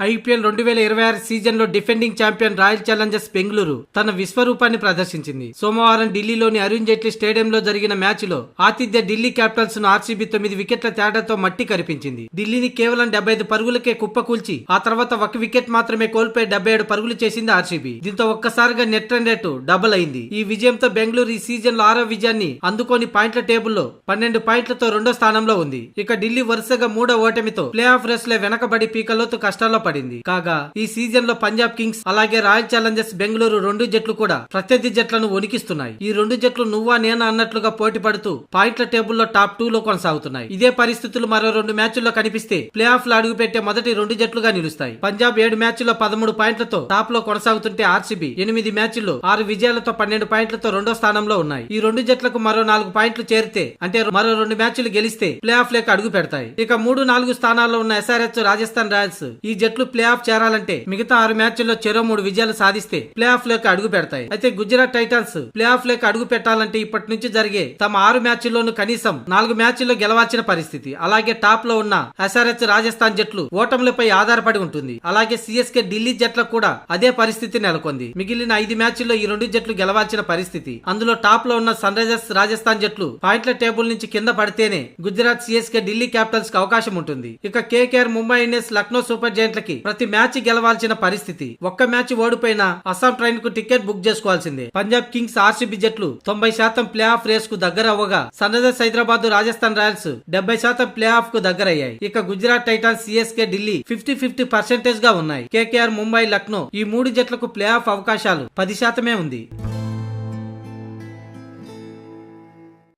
IPL 2026 season లో defending champion royal Challengers Bengaluru తన విశ్వరూపాన్ని ప్రదర్శించింది. సోమవారం ఢిల్లీలోని అరుణ్ జైట్లీ స్టేడియంలో జరిగిన మ్యాచ్ లో ఆతిథ్య ఢిల్లీ క్యాపిటల్స్ ను ఆర్సీబీ 9 వికెట్ల తేడాతో మట్టి కరిపించింది. ఢిల్లీని కేవలం 75 పరుగులకే కుప్పకూల్చి ఆ తర్వాత ఒక వికెట్ మాత్రమే కోల్పోయి 77 పరుగులు చేసింది ఆర్సీబీ. దీంతో ఒక్కసారిగా నెట్ రన్ రేటు డబుల్ అయింది. ఈ విజయంతో బెంగళూరు ఈ సీజన్ లో 6వ విజయాన్ని అందుకొని పాయింట్ల టేబుల్లో 12 పాయింట్లతో 2వ స్థానంలో ఉంది. ఇక ఢిల్లీ వరుసగా 3వ ఓటమితో ప్లే ఆఫ్ రేస్ లో వెనకబడి పీకలోతు కష్టాల్లో పడింది. కాగా ఈ సీజన్ లో పంజాబ్ కింగ్స్ అలాగే రాయల్ ఛాలెంజర్స్ బెంగళూరు 2 జట్లు కూడా ప్రత్యర్థి జట్లను వణికిస్తున్నాయి. ఈ 2 జట్లు నువ్వా నేనా అన్నట్లుగా పోటీ పడుతూ పాయింట్ల టేబుల్లో టాప్ 2 లో కొనసాగుతున్నాయి. ఇదే పరిస్థితులు మరో 2 మ్యాచ్ల్లో కనిపిస్తే ప్లే ఆఫ్ లో అడుగుపెట్టే మొదటి 2 జట్లుగా నిలుస్తాయి. పంజాబ్ 7 మ్యాచ్ల్లో 13 పాయింట్లతో టాప్ లో కొనసాగుతుంటే ఆర్సీబీ 8 మ్యాచ్ల్లో 6 విజయాలతో 12 పాయింట్లతో 2వ స్థానంలో ఉన్నాయి. ఈ 2 జట్లకు మరో 4 పాయింట్లు చేరితే అంటే మరో 2 మ్యాచ్లు గెలిస్తే ప్లే ఆఫ్ లేక అడుగు పెడతాయి. ఇక 3-4 స్థానాల్లో ఉన్న ఎస్ఆర్హెచ్, రాజస్థాన్ రాయల్స్ ఈ జట్లు ప్లే ఆఫ్ చేరాలంటే మిగతా 6 మ్యాచ్ల్లో చెరో 3 విజయాలు సాధిస్తే ప్లే ఆఫ్ లేక అడుగు పెడతాయి. అయితే గుజరాత్ టైటన్స్ ప్లే ఆఫ్ లేక అడుగు పెట్టాలంటే ఇప్పటి నుంచి జరిగే తమ 6 మ్యాచ్ల్లోనూ కనీసం 4 మ్యాచ్ల్లో గెలవాల్సిన పరిస్థితి. అలాగే టాప్ లో ఉన్న ఎస్ఆర్హెచ్, రాజస్థాన్ జట్లు ఓటములపై ఆధారపడి ఉంటుంది. అలాగే సిఎస్కే, ఢిల్లీ జట్లకు కూడా అదే పరిస్థితి నెలకొంది. మిగిలిన 5 మ్యాచ్ల్లో ఈ 2 జట్లు గెలవాల్సిన పరిస్థితి. అందులో టాప్ లో ఉన్న సన్ రైజర్స్, రాజస్థాన్ జట్లు పాయింట్ల టేబుల్ నుంచి కింద పడితేనే గుజరాత్, సిఎస్కే, ఢిల్లీ క్యాపిటల్స్ కి అవకాశం ఉంటుంది. ఇక KKR, Mumbai Indians, Lucknow super జైంట్లకి ప్రతి మ్యాచ్ గెలవాల్సిన పరిస్థితి. ఒక్క మ్యాచ్ ఓడిపోయినా అస్సాం ట్రైన్ కు టికెట్ బుక్ చేసుకోవాల్సిందే. పంజాబ్ కింగ్స్, ఆర్సీబీ జట్లు 90% ప్లే ఆఫ్ రేస్ కు దగ్గర అవ్వగా Sunrisers Hyderabad, Rajasthan Royals 70% play off కు దగ్గరయ్యాయి. ఇక గుజరాత్ టైటన్స్, సిఎస్కే, ఢిల్లీ 50-50% గా ఉన్నాయి. కేకేఆర్, ముంబై, లక్నో ఈ 3 జట్లకు ప్లే ఆఫ్ అవకాశాలు 10% ఉంది.